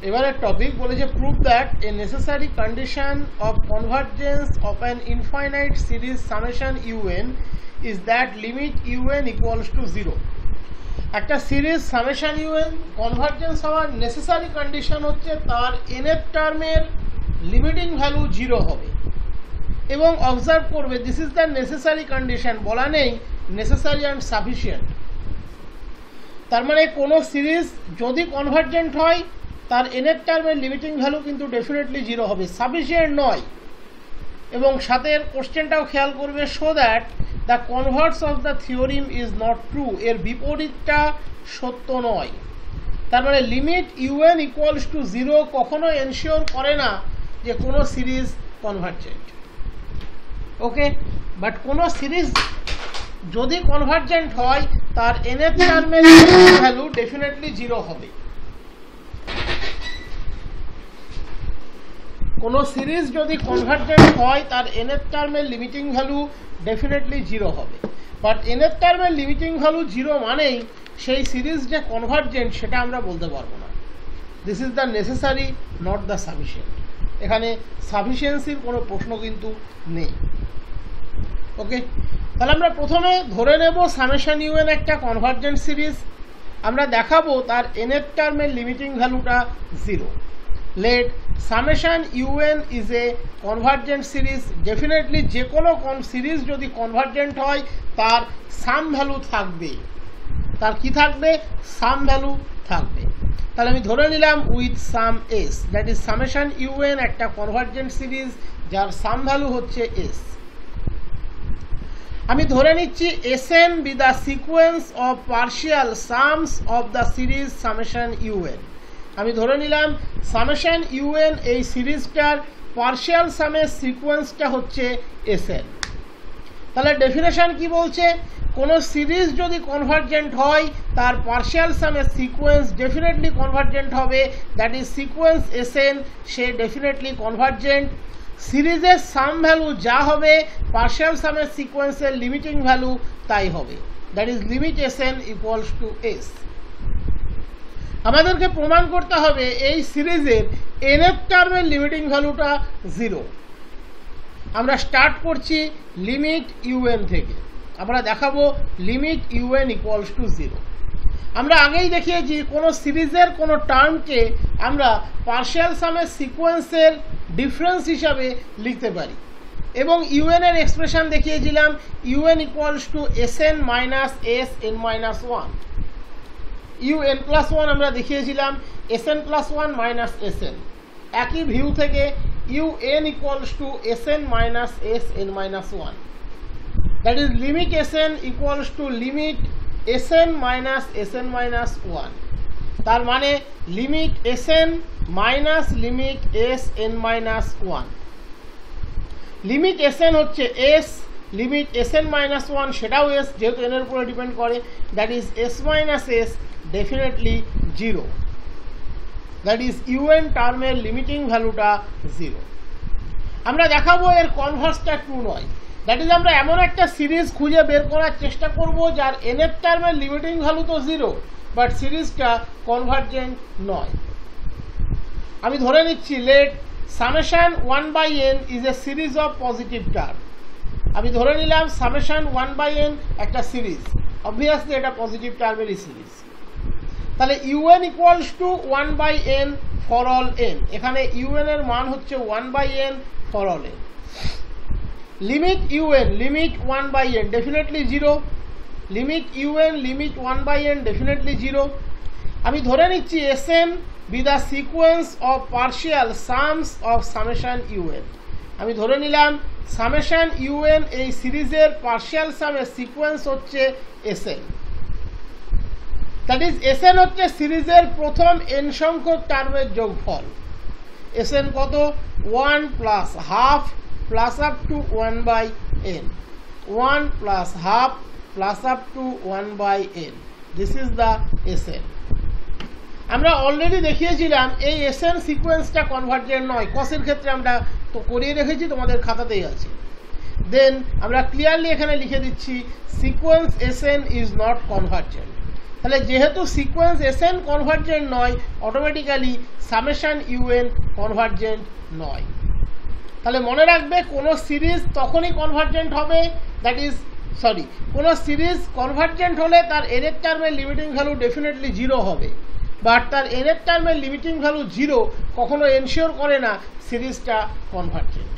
এবারে টপিক বলেছে prove that a necessary condition of convergence of an infinite series summation u n is that limit UN equals two 0। একটা series summation UN convergence হওয়ার necessary condition হচ্ছে তার এনের টার্মের limiting value 0 হবে। এবং অবজার্ভ করবে this is the necessary condition, বলা নেই নেসেসারি অ্যান্ড সাফিসিয়েন্ট। তার মানে কোনো সিরিজ যদি কনভার্জেন্ট হয় তার এনের টার্মের লিমিটিং ভ্যালু কিন্তু ডেফিনেটলি 0 হবে, সাফিসিয়েন্ট নয়। এবং সাথে কোশ্চেনটাও খেয়াল করবে show that the Converse of the theorem is not true, এর বিপরীতটা সত্য নয়। তার মানে লিমিট ইউএন ইকুয়ালস টু 0 কখনো এনশিওর করে না যে কোনো সিরিজ কনভার্জেন্ট। ওকে, বাট কোনো সিরিজ যদি কনভার্জেন্ট হয় তার এনের টার্মের ভ্যালু ডেফিনেটলি 0 হবে। কোনো সিরিজ যদি কনভার্জেন্ট হয় তার এনের টার্মের লিমিটিং ভ্যালু ডেফিনেটলি 0 হবে। বাট এনের টার্মের লিমিটিং ভ্যালু 0 মানেই সেই সিরিজ যে কনভার্জেন্ট সেটা আমরা বলতে পারবো না। This is the necessary not the sufficient. এখানে সাফিসিয়েন্সির কোনো প্রশ্ন কিন্তু নেই। ওকে, তাহলে আমরা প্রথমে ধরে নেব সামেশন ইউএন একটা কনভার্জেন্ট সিরিজ। আমরা দেখাবো তার এনের টার্মের লিমিটিং ভ্যালুটা 0। Let summation u n is a convergent series. Definitely যে কোনো সিরিজ যদি কনভার্জেন্ট হয় তার সাম ভ্যালু থাকবে। তার কি থাকবে? সাম ভ্যালু থাকবে। তাহলে আমি ধরে নিলাম with sum s, that is summation u n একটা কনভার্জেন্ট সিরিজ যার সাম ভ্যালু হচ্ছে এস। আমি ধরে নিচ্ছি s n be the sequence of partial sums of the series summation u n. আমি ধরে নিলাম সামেশন ইউএন এই সিরিজটার পার্শিয়াল সামের সিকোয়েন্সটা হচ্ছে এসএন। তাহলে ডেফিনেশন কি বলছে? কোনো সিরিজ যদি কনভার্জেন্ট হয় তার পার্শিয়াল সামের সিকোয়েন্স ডেফিনেটলি কনভার্জেন্ট হবে, দ্যাট ইজ সিকোয়েন্স এসএন, সে ডেফিনেটলি কনভার্জেন্ট। সিরিজের সাম ভ্যালু যা হবে পার্শিয়াল সামের সিকোয়েন্সের লিমিটিং ভ্যালু তাই হবে, that is limit s n equals to s. আমাদেরকে প্রমাণ করতে হবে এই সিরিজের এনের টার্মের লিমিটিং ভ্যালুটা 0। আমরা স্টার্ট করছি লিমিট ইউএন থেকে। আমরা দেখাবো লিমিট ইউএন ইকুয়ালস টু 0। আমরা আগেই দেখিয়েছি কোনো সিরিজের কোনো টার্মকে আমরা পার্শিয়াল সামের সিকোয়েন্সের ডিফারেন্স হিসাবে লিখতে পারি। এবং ইউএন এর এক্সপ্রেশন দেখিয়েছিলাম u n equals to s n minus s n minus 1। U n plus 1 আমরা দেখিয়েছিলাম এসএন প্লাস 1 মাইনাস এসএন। একই ভিউ থেকে u n equals to s n minus s n minus 1, that is limit s n equals to limit s n minus s n minus 1। তার মানে limit s n minus limit s n minus 1। Limit s n হচ্ছে s, limit s n minus 1 সেটাও s, যেহেতু n এর উপরে depend করে, that is S minus S definitely 0, that is UN টার্মের limiting ভ্যালুটা 0। আমরা দেখাবো এর কনভার্সটা ট্রু নয়, দ্যাট ইজ আমরা এমন একটা সিরিজ খুঁজে বের করার চেষ্টা করব যার এনের টার্মের লিমিটিং ভ্যালু তো 0 বাট সিরিজটা কনভার্জেন্ট নয়। আমি ধরে নিচ্ছি let summation 1/n is a series of positive term. আমি ধরে নিলাম সামেশন 1/n একটা সিরিজ, অবভিয়াসলি এটা পজিটিভ টার্মেরই সিরিজ। তাহলে u n equals to 1/n for all n। এখানে ইউএন এর মান হচ্ছে 1/n for all n। Limit u n limit 1/n definitely 0, limit u n limit 1/n definitely 0। আমি ধরে নিচ্ছি s n be the sequence of partial sums of summation u n. আমি ধরে নিলাম সামেশন ইউএন এই সিরিজের পার্শিয়াল সামের সিকোয়েন্স হচ্ছে এসএন, দ্যাট ইজ এসএন হচ্ছে সিরিজের প্রথম এন সংখ্যক টার্মের যোগফল। এসএন কত? 1 plus half plus up to 1/n, 1 plus half plus up to 1/n, this is the s n. আমরা অলরেডি দেখিয়েছিলাম এই এসএন সিকোয়েন্সটা কনভার্জেন্ট নয়, কসের ক্ষেত্রে আমরা তো করিয়ে রেখেছি, তোমাদের খাতাতেই আছে। দেন আমরা ক্লিয়ারলি এখানে লিখে দিচ্ছি sequence s n is not convergent. তাহলে যেহেতু সিকোয়েন্স এসএন কনভার্জেন্ট নয়, অটোমেটিক্যালি সামেশন ইউএন কনভার্জেন্ট নয়। তাহলে মনে রাখবে কোনো সিরিজ তখনই কনভার্জেন্ট হবে, দ্যাট ইজ কোনো সিরিজ কনভার্জেন্ট হলে তার nth টার্মের লিমিটিং ভ্যালু ডেফিনেটলি 0 হবে, বাট তার nth টার্মের লিমিটিং ভ্যালু 0 কখনো এনশিওর করে না সিরিজটা কনভার্জেন্ট।